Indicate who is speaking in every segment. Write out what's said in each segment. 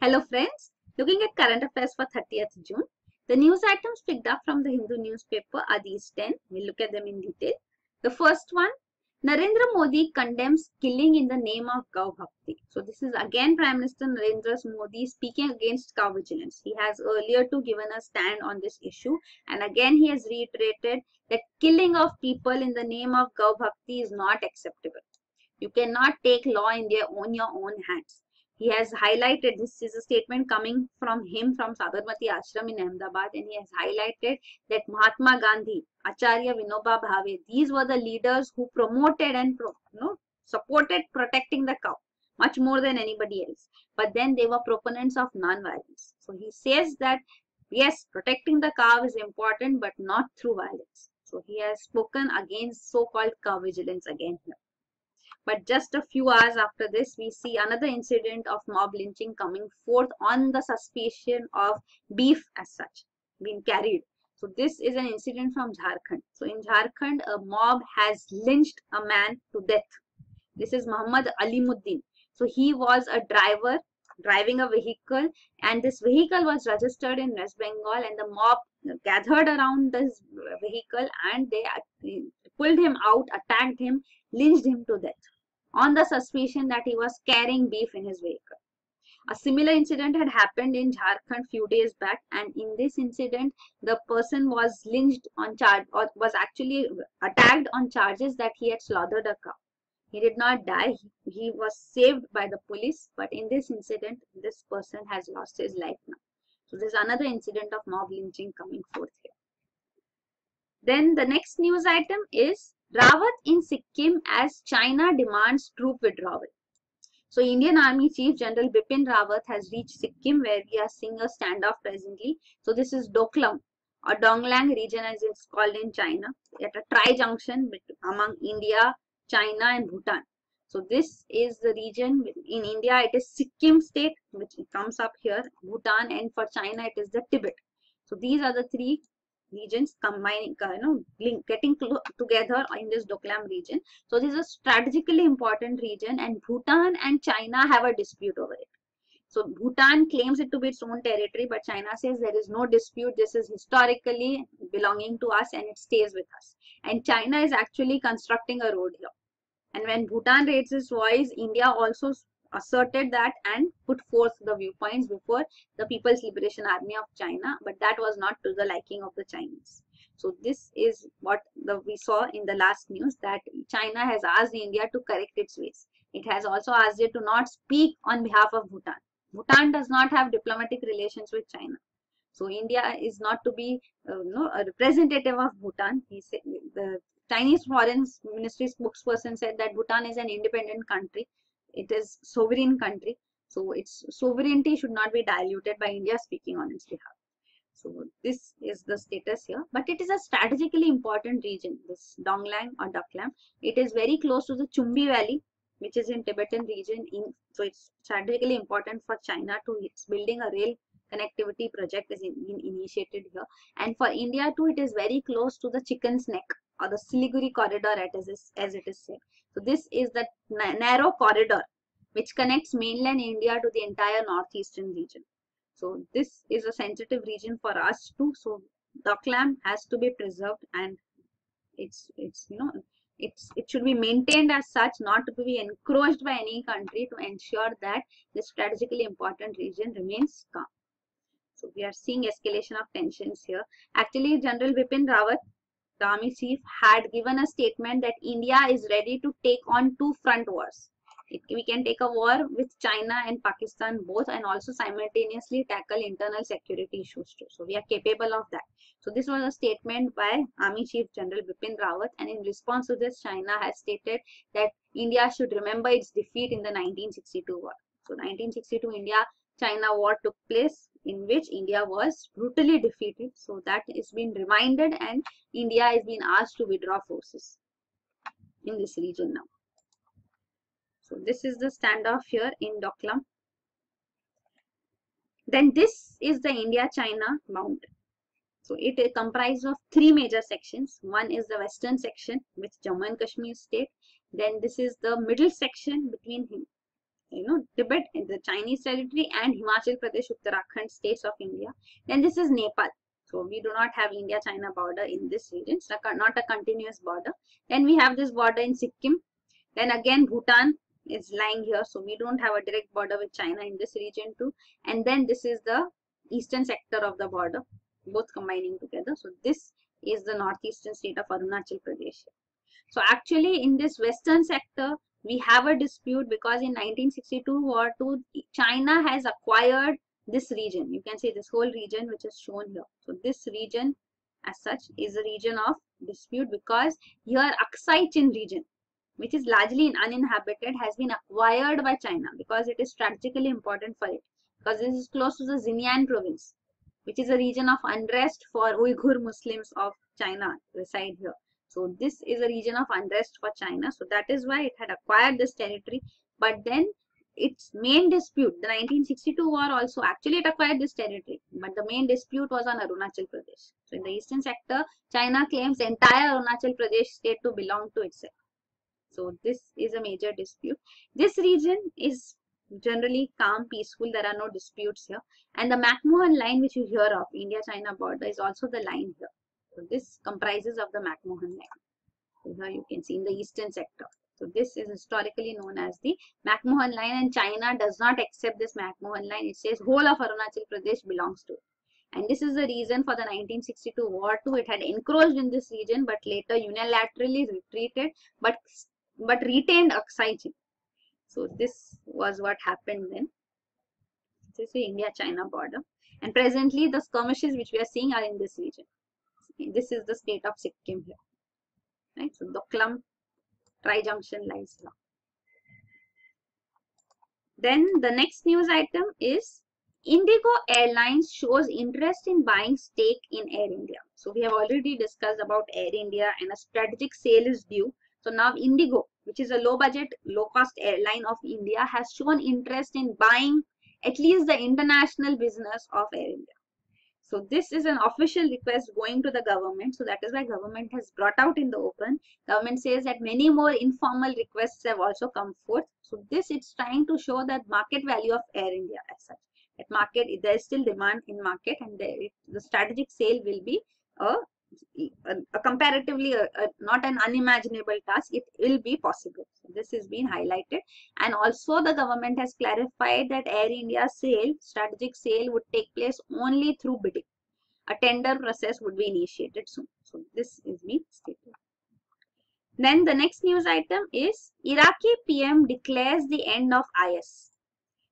Speaker 1: Hello friends, looking at current affairs for 30th June. The news items picked up from the Hindu newspaper are these 10. We'll look at them in detail. The first one, Narendra Modi condemns killing in the name of Gau Bhakti. So this is again Prime Minister Narendra Modi speaking against cow vigilance. He has earlier too given a stand on this issue, and again he has reiterated that killing of people in the name of Gau Bhakti is not acceptable. You cannot take law in your own hands. He has highlighted, this is a statement coming from him from Sabarmati Ashram in Ahmedabad, and he has highlighted that Mahatma Gandhi, Acharya Vinoba Bhave, these were the leaders who promoted and supported protecting the cow much more than anybody else. But then they were proponents of non-violence. So he says that yes, protecting the cow is important, but not through violence. So he has spoken against so-called cow vigilance again here. But just a few hours after this, we see another incident of mob lynching coming forth on the suspicion of beef as such being carried. So this is an incident from Jharkhand. So in Jharkhand, a mob has lynched a man to death. This is Muhammad Alimuddin. So he was a driver driving a vehicle, and this vehicle was registered in West Bengal, and the mob gathered around this vehicle and they pulled him out, attacked him, lynched him to death on the suspicion that he was carrying beef in his vehicle. A similar incident had happened in Jharkhand few days back, and in this incident, the person was lynched on charge, or was actually attacked on charges that he had slaughtered a cow. He did not die. He was saved by the police, but in this incident, this person has lost his life now. So there's another incident of mob lynching coming forth here. Then the next news item is Rawat in Sikkim as China demands troop withdrawal. So Indian Army Chief General Bipin Rawat has reached Sikkim, where we are seeing a standoff presently. So this is Doklam or Donglang region as it's called in China, at a tri-junction among India, China and Bhutan. So this is the region. In India it is Sikkim state, which comes up here, Bhutan, and for China it is the Tibet. So these are the three regions combining, getting together in this Doklam region. So this is a strategically important region, and Bhutan and China have a dispute over it. So Bhutan claims it to be its own territory, but China says there is no dispute. This is historically belonging to us and it stays with us. And China is actually constructing a road here. And when Bhutan raised its voice, India also asserted that and put forth the viewpoints before the People's Liberation Army of China, but that was not to the liking of the Chinese. So this is what we saw in the last news, that China has asked India to correct its ways. It has also asked it to not speak on behalf of Bhutan. Bhutan does not have diplomatic relations with China. So India is not to be a representative of Bhutan. He said, the Chinese Foreign Ministry spokesperson said that Bhutan is an independent country. It is sovereign country, so its sovereignty should not be diluted by India speaking on its behalf. So this is the status here, but it is a strategically important region, this Donglang or Doklam. It is very close to the Chumbi Valley, which is in Tibetan region. So it's strategically important for China to, it's building a rail connectivity project is being initiated here, and for India too, it is very close to the Chicken's Neck or the Siliguri corridor as it is said. So this is the narrow corridor which connects mainland India to the entire northeastern region. So this is a sensitive region for us too. So Doklam has to be preserved, and it should be maintained as such, not to be encroached by any country, to ensure that this strategically important region remains calm. So we are seeing escalation of tensions here. Actually, General Bipin Rawat, the army chief, had given a statement that India is ready to take on two front wars. We can take a war with China and Pakistan both, and also simultaneously tackle internal security issues too. So we are capable of that. So this was a statement by Army Chief General Bipin Rawat, and in response to this, China has stated that India should remember its defeat in the 1962 war. So 1962 India-China war took place, in which India was brutally defeated. So that is being reminded, and India is being asked to withdraw forces in this region now. So this is the standoff here in Doklam. Then this is the India-China boundary. So it comprises of three major sections. One is the western section with Jammu and Kashmir state. Then this is the middle section between Tibet, the Chinese territory, and Himachal Pradesh, Uttarakhand states of India. Then this is Nepal. So we do not have India-China border in this region. It's not a continuous border. Then we have this border in Sikkim. Then again Bhutan is lying here. So we don't have a direct border with China in this region too. And then this is the eastern sector of the border, both combining together. So this is the northeastern state of Arunachal Pradesh. So actually in this western sector, we have a dispute because in 1962 War II, China has acquired this region. You can see this whole region which is shown here. So this region as such is a region of dispute because here Aksai Chin region, which is largely uninhabited, has been acquired by China because it is strategically important for it. Because this is close to the Xinjiang province, which is a region of unrest for Uyghur Muslims of China reside here. So this is a region of unrest for China. So that is why it had acquired this territory. But then its main dispute, the 1962 war also, actually it acquired this territory. But the main dispute was on Arunachal Pradesh. So in the eastern sector, China claims the entire Arunachal Pradesh state to belong to itself. So this is a major dispute. This region is generally calm, peaceful. There are no disputes here. And the McMahon line which you hear of, India-China border, is also the line here. So this comprises of the McMahon line. So here you can see in the eastern sector. So this is historically known as the McMahon line, and China does not accept this McMahon line. It says whole of Arunachal Pradesh belongs to it. And this is the reason for the 1962 war too. It had encroached in this region, but later unilaterally retreated, but retained Aksai Chin. So this was what happened then. This is the India-China border. And presently the skirmishes which we are seeing are in this region. This is the state of Sikkim here. Right? So Doklam Tri-Junction lies here. Then the next news item is Indigo Airlines shows interest in buying stake in Air India. So we have already discussed about Air India and a strategic sale is due. So now Indigo, which is a low budget, low cost airline of India, has shown interest in buying at least the international business of Air India. So this is an official request going to the government. So that is why government has brought out in the open. Government says that many more informal requests have also come forth. So this it's trying to show that market value of Air India as such. At market, there is still demand in market, and the strategic sale will be a comparatively not an unimaginable task. It will be possible. So this is being highlighted, and also the government has clarified that Air India sale, strategic sale, would take place only through bidding. A tender process would be initiated soon. So this is being stated. Then the next news item is Iraqi PM declares the end of IS.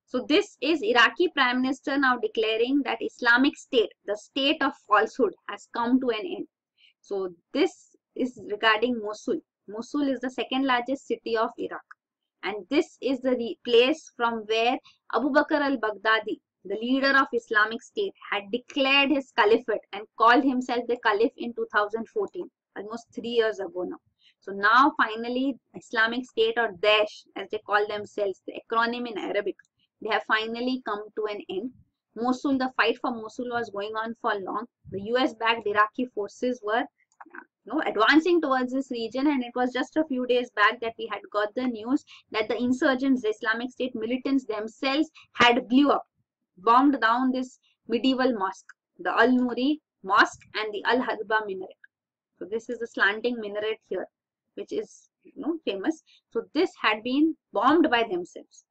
Speaker 1: So this is Iraqi Prime Minister now declaring that Islamic State, the state of falsehood, has come to an end. So this is regarding Mosul. Mosul is the second largest city of Iraq. And this is the place from where Abu Bakr al-Baghdadi, the leader of Islamic State, had declared his caliphate and called himself the caliph in 2014, almost 3 years ago now. So now finally Islamic State, or Daesh as they call themselves, the acronym in Arabic, they have finally come to an end. Mosul, the fight for Mosul was going on for long. The US-backed Iraqi forces were advancing towards this region, and it was just a few days back that we had got the news that the insurgents, the Islamic State militants themselves, had blew up, bombed down this medieval mosque, the Al-Nuri mosque and the Al-Hadba minaret. So this is the slanting minaret here, which is famous. So this had been bombed by themselves,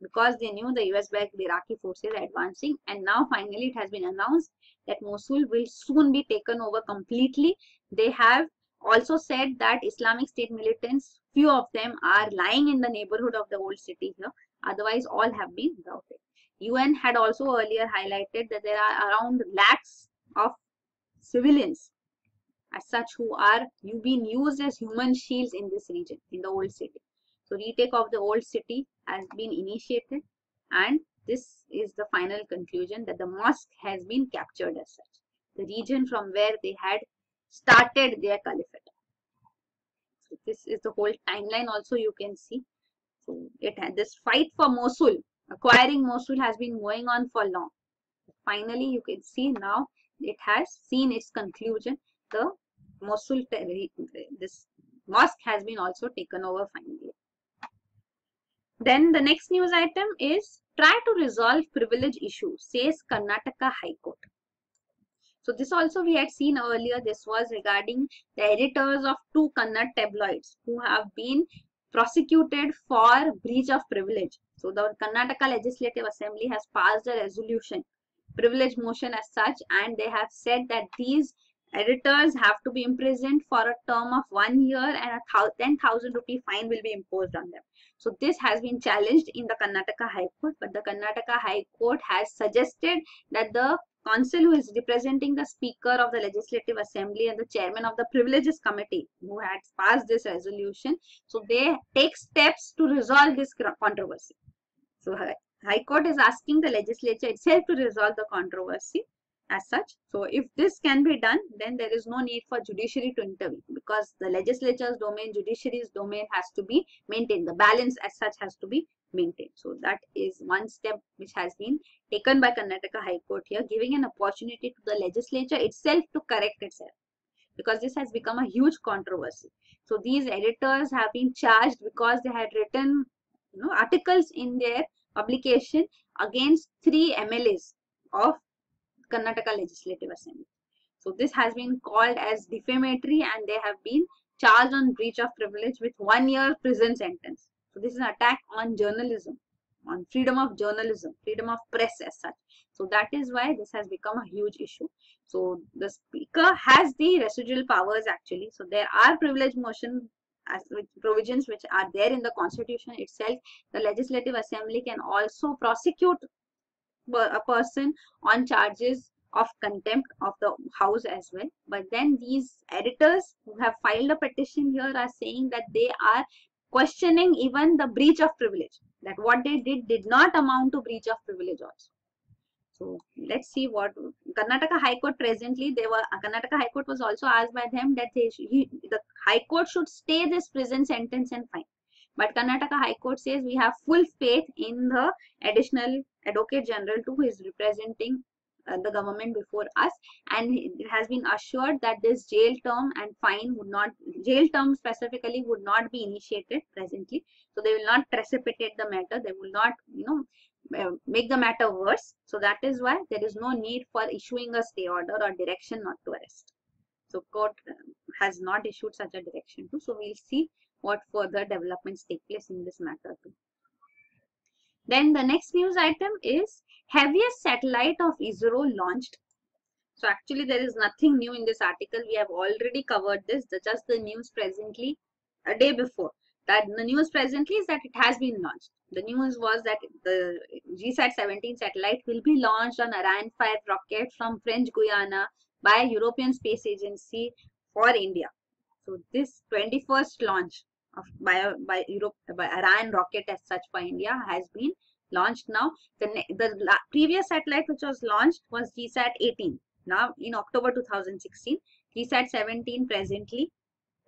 Speaker 1: because they knew the US-backed Iraqi forces are advancing, and now finally it has been announced that Mosul will soon be taken over completely. They have also said that Islamic State militants, few of them are lying in the neighborhood of the old city here, otherwise all have been routed. UN had also earlier highlighted that there are around lakhs of civilians as such who are being used as human shields in this region, in the old city. So retake of the old city has been initiated, and this is the final conclusion that the mosque has been captured as such, the region from where they had started their caliphate. So this is the whole timeline also you can see. So it had this fight for Mosul, acquiring Mosul, has been going on for long. Finally you can see now it has seen its conclusion. The Mosul, this mosque has been also taken over finally. Then the next news item is try to resolve privilege issue, says Karnataka High Court. So this also we had seen earlier. This was regarding the editors of two Kannada tabloids who have been prosecuted for breach of privilege. So the Karnataka Legislative Assembly has passed a resolution, privilege motion as such, and they have said that these editors have to be imprisoned for a term of 1 year and a 10,000 rupee fine will be imposed on them. So this has been challenged in the Karnataka High Court, but the Karnataka High Court has suggested that the counsel who is representing the Speaker of the Legislative Assembly and the Chairman of the Privileges Committee who had passed this resolution, so they take steps to resolve this controversy. So High Court is asking the legislature itself to resolve the controversy as such. So if this can be done, then there is no need for judiciary to intervene, because the legislature's domain, judiciary's domain has to be maintained. The balance as such has to be maintained. So that is one step which has been taken by Karnataka High Court here, giving an opportunity to the legislature itself to correct itself, because this has become a huge controversy. So these editors have been charged because they had written articles in their publication against 3 MLAs of Karnataka Legislative Assembly. So this has been called as defamatory and they have been charged on breach of privilege with 1 year prison sentence. So this is an attack on journalism, on freedom of journalism, freedom of press as such. So that is why this has become a huge issue. So the Speaker has the residual powers actually. So there are privilege motion provisions which are there in the Constitution itself. The Legislative Assembly can also prosecute a person on charges of contempt of the House as well. But then these editors who have filed a petition here are saying that they are questioning even the breach of privilege, that what they did not amount to breach of privilege also. So let's see what Karnataka High Court presently, Karnataka High Court was also asked by them that the High Court should stay this prison sentence and fine. But Karnataka High Court says we have full faith in the additional Advocate General who is representing the government before us, and it has been assured that this jail term and fine would not, jail term specifically would not be initiated presently. So they will not precipitate the matter, they will not make the matter worse. So that is why there is no need for issuing a stay order or direction not to arrest. So court has not issued such a direction too. So we'll see what further developments take place in this matter too. Then the next news item is heaviest satellite of ISRO launched. So actually there is nothing new in this article. We have already covered this. Just the news presently a day before. That the news presently is that it has been launched. The news was that the GSAT-17 satellite will be launched on Ariane 5 rocket from French Guiana by European Space Agency for India. So this 21st launch of by Ariane rocket as such for India has been launched now. The previous satellite which was launched was GSAT-18. Now in October 2016, GSAT-17 presently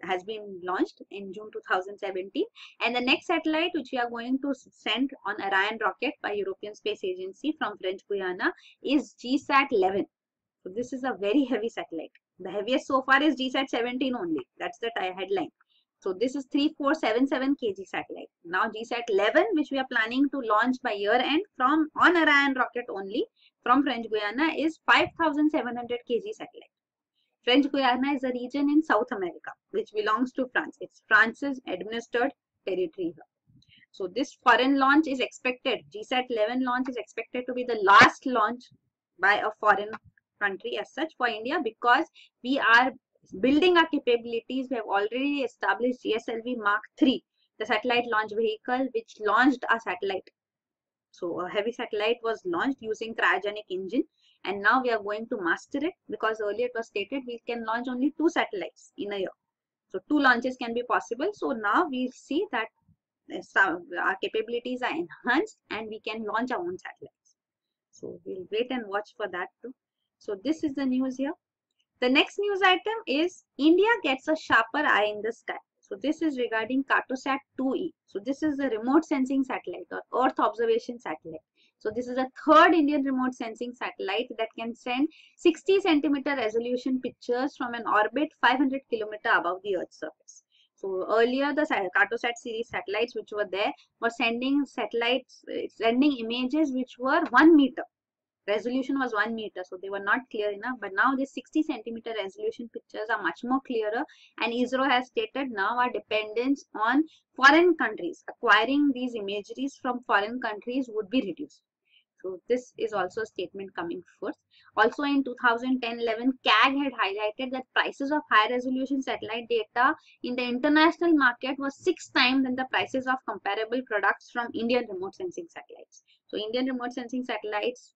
Speaker 1: has been launched in June 2017, and the next satellite which we are going to send on Ariane rocket by European Space Agency from French Guiana is GSAT-11. So this is a very heavy satellite. The heaviest so far is GSAT-17 only. That's the headline. So this is 3477 kg satellite. Now GSAT-11 which we are planning to launch by year end from on Ariane rocket only from French Guiana is 5700 kg satellite. French Guiana is a region in South America which belongs to France. It's France's administered territory here. So this foreign launch is expected, GSAT-11 launch is expected to be the last launch by a foreign country as such for India, because we are building our capabilities. We have already established GSLV Mark III, the satellite launch vehicle which launched a satellite. So a heavy satellite was launched using cryogenic engine, and now we are going to master it, because earlier it was stated we can launch only 2 satellites in a year. So 2 launches can be possible. So now we see that our capabilities are enhanced and we can launch our own satellites. So we'll wait and watch for that too. So this is the news here. The next news item is India gets a sharper eye in the sky. So this is regarding Cartosat 2E. So this is a remote sensing satellite or Earth observation satellite. So this is a third Indian remote sensing satellite that can send 60 centimeter resolution pictures from an orbit 500 km above the Earth's surface. So earlier the Cartosat series satellites which were there were sending images which were 1 meter. Resolution was 1 meter, so they were not clear enough. But now the 60 centimeter resolution pictures are much more clearer, and ISRO has stated now our dependence on foreign countries, acquiring these imageries from foreign countries would be reduced. So this is also a statement coming forth. Also in 2010-11, CAG had highlighted that prices of high resolution satellite data in the international market was 6 times than the prices of comparable products from Indian remote sensing satellites. So Indian remote sensing satellites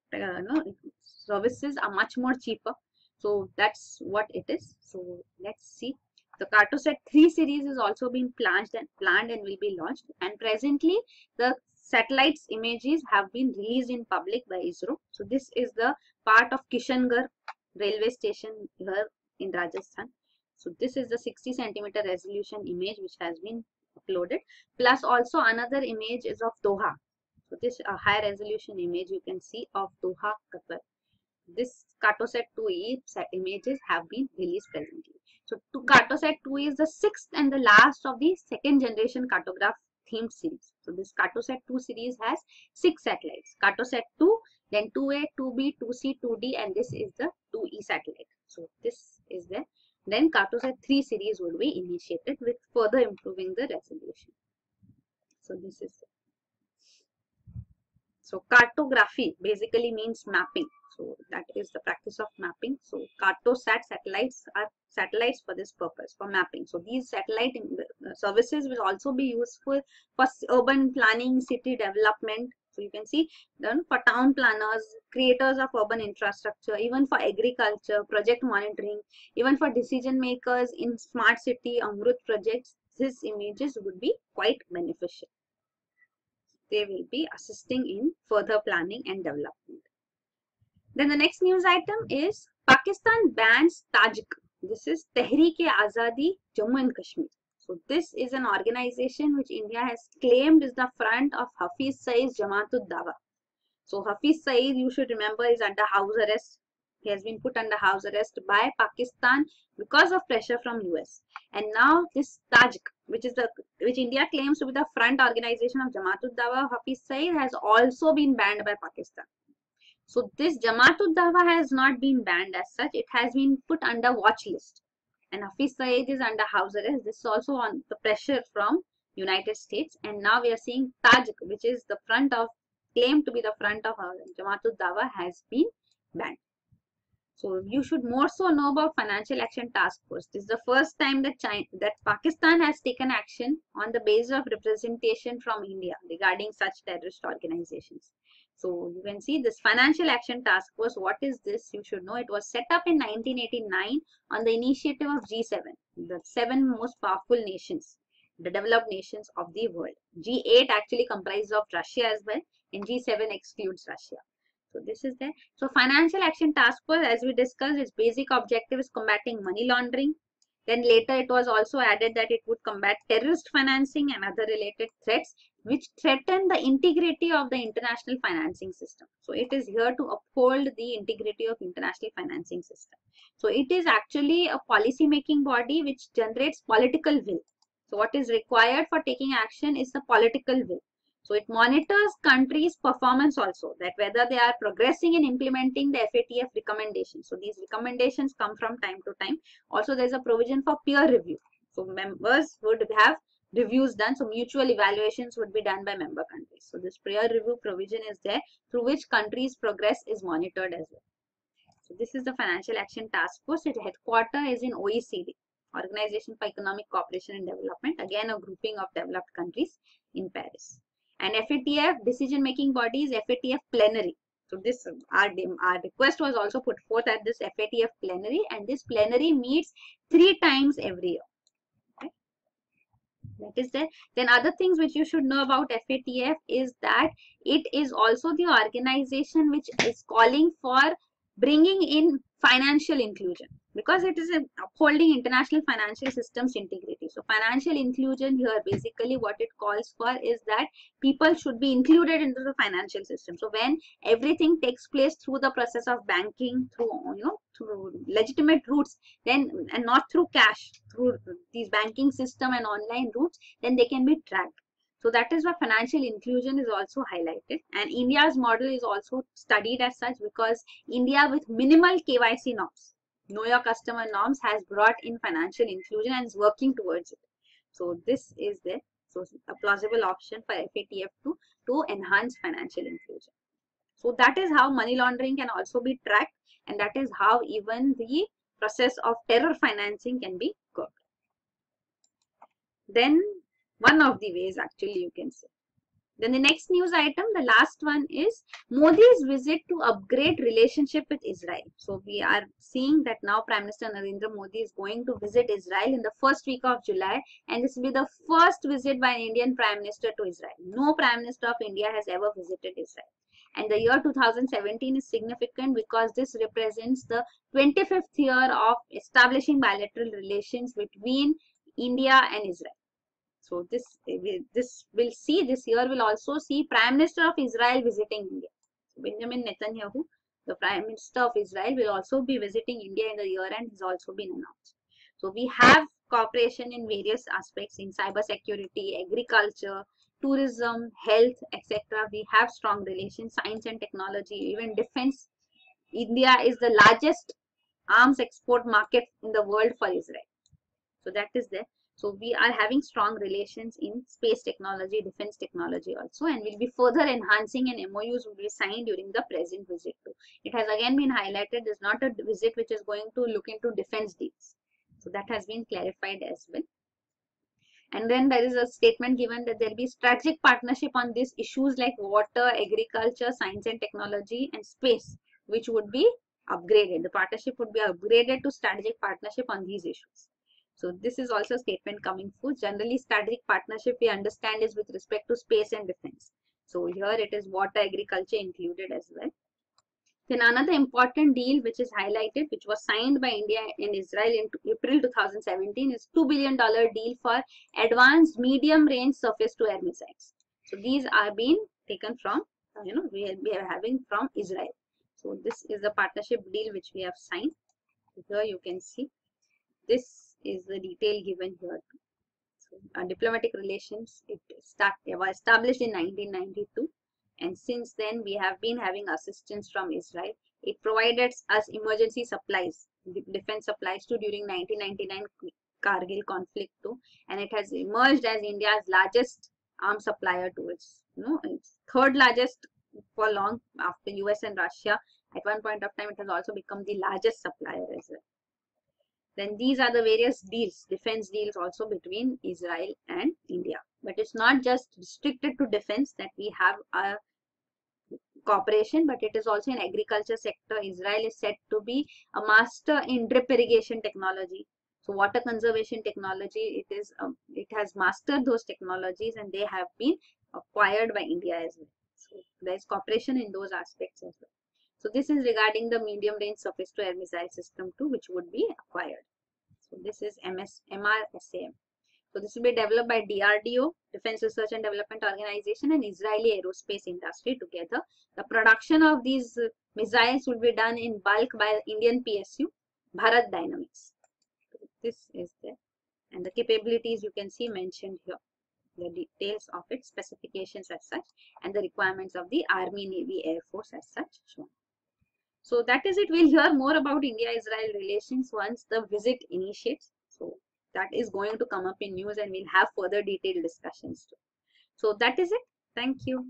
Speaker 1: services are much more cheaper. So that's what it is. So let's see. The Cartosat 3 series is also being planned and will be launched. And presently, the satellites images have been released in public by ISRO. So this is the part of Kishangarh railway station here in Rajasthan. So this is the 60 centimeter resolution image which has been uploaded. Plus also another image is of Doha. So this a high resolution image you can see of Doha, Qatar. This Cartosat 2E images have been released presently. So Cartosat 2 is the 6th and the last of the second generation cartograph themed series. So this Cartosat 2 series has 6 satellites. Cartosat 2, then 2A, 2B, 2C, 2D, and this is the 2E satellite. So this is there. Then Cartosat 3 series will be initiated with further improving the resolution. So this is it. So cartography basically means mapping. So that is the practice of mapping. So Cartosat satellites are satellites for this purpose, for mapping. So these satellite services will also be useful for urban planning, city development. So you can see then for town planners, creators of urban infrastructure, even for agriculture, project monitoring, even for decision makers in smart city, Amrut projects, these images would be quite beneficial. They will be assisting in further planning and development. Then the next news item is Pakistan bans Tajik. This is Tehreek-e-Azadi Jammu and Kashmir. So this is an organization which India has claimed is the front of Hafiz Saeed's Jamaat-ud-Dawa. So Hafiz Saeed, you should remember, is under house arrest. He has been put under house arrest by Pakistan because of pressure from US. And now this Tajik, which India claims to be the front organization of Jamaat-ud-Dawa, Hafiz Saeed, has also been banned by Pakistan. So this Jamaat-ud-Dawa has not been banned as such. It has been put under watch list. And Hafiz Saeed is under house arrest. This is also on the pressure from United States. And now we are seeing Tajik, which is the front of, claimed to be the front of Jamaat-ud-Dawa, has been banned. So you should more so know about Financial Action Task Force. This is the first time that Pakistan has taken action on the basis of representation from India regarding such terrorist organizations. So you can see this Financial Action Task Force. What is this? You should know it was set up in 1989 on the initiative of G7, the 7 most powerful nations, the developed nations of the world. G8 actually comprises of Russia as well, and G7 excludes Russia. So this is there. So Financial Action Task Force, as we discussed, its basic objective is combating money laundering. Then later it was also added that it would combat terrorist financing and other related threats which threaten the integrity of the international financing system. So it is here to uphold the integrity of international financing system. So it is actually a policy making body which generates political will. So what is required for taking action is the political will. So it monitors countries' performance also, that whether they are progressing in implementing the FATF recommendations. So these recommendations come from time to time. Also, there is a provision for peer review. So members would have reviews done. So mutual evaluations would be done by member countries. So this peer review provision is there through which countries' progress is monitored as well. So this is the Financial Action Task Force. Its headquarters is in OECD, Organization for Economic Cooperation and Development. Again, a grouping of developed countries in Paris. And FATF decision-making body is FATF plenary. So this our request was also put forth at this FATF plenary, and this plenary meets 3 times every year. Okay. That is there. Then other things which you should know about FATF is that it is also the organization which is calling for bringing in financial inclusion. because it is upholding international financial systems integrity. So financial inclusion here, basically what it calls for is that people should be included into the financial system. So when everything takes place through the process of banking, through through legitimate routes, then, and not through cash, through these banking system and online routes, then they can be tracked. So that is why financial inclusion is also highlighted, and India's model is also studied as such, because India with minimal KYC norms, know your customer norms, has brought in financial inclusion and is working towards it. So this is there. So a plausible option for FATF to enhance financial inclusion. So that is how money laundering can also be tracked, and that is how even the process of terror financing can be curbed. Then one of the ways, actually, you can say. Then the next news item, the last one, is Modi's visit to upgrade relationship with Israel. So we are seeing that now Prime Minister Narendra Modi is going to visit Israel in the first week of July, and this will be the first visit by an Indian Prime Minister to Israel. No Prime Minister of India has ever visited Israel. And the year 2017 is significant because this represents the 25th year of establishing bilateral relations between India and Israel. So this year will also see Prime Minister of Israel visiting India. So Benjamin Netanyahu, the Prime Minister of Israel, will also be visiting India in the year and has also been announced. So we have cooperation in various aspects, in cyber security, agriculture, tourism, health, etc. We have strong relations, science and technology, even defense. India is the largest arms export market in the world for Israel. So that is there. So we are having strong relations in space technology, defense technology also, and we'll be further enhancing, and MOUs will be signed during the present visit too. It has again been highlighted, it's not a visit which is going to look into defense deals. So that has been clarified as well. And then there is a statement given that there will be strategic partnership on these issues like water, agriculture, science and technology, and space, which would be upgraded. The partnership would be upgraded to strategic partnership on these issues. So this is also a statement coming forth. Generally, strategic partnership we understand is with respect to space and defense. So here it is water, agriculture included as well. Then another important deal which is highlighted, which was signed by India and Israel in April 2017, is $2 billion deal for advanced medium-range surface-to-air missiles. So these are being taken from, we are having from Israel. So this is the partnership deal which we have signed. Here you can see this is the detail given here. So, diplomatic relations, it was established in 1992, and since then we have been having assistance from Israel. It provided us emergency supplies, defense supplies too, during 1999 Kargil conflict too, and it has emerged as India's largest arms supplier to its, its third largest for long after US and Russia. At one point of time, it has also become the largest supplier as well. Then these are the various deals, defense deals also between Israel and India. But it's not just restricted to defense that we have a cooperation, but it is also in agriculture sector. Israel is said to be a master in drip irrigation technology. So water conservation technology, it has mastered those technologies, and they have been acquired by India as well. So there is cooperation in those aspects as well. So this is regarding the medium-range surface-to-air missile system too, which would be acquired. So this is MRSAM. So this will be developed by DRDO, Defense Research and Development Organization, and Israeli aerospace industry together. The production of these missiles will be done in bulk by Indian PSU, Bharat Dynamics. So this is there. And the capabilities you can see mentioned here. The details of its specifications as such, and the requirements of the Army, Navy, Air Force as such shown. So that is it. We'll hear more about India-Israel relations once the visit initiates. So that is going to come up in news, and we'll have further detailed discussions too. So that is it. Thank you.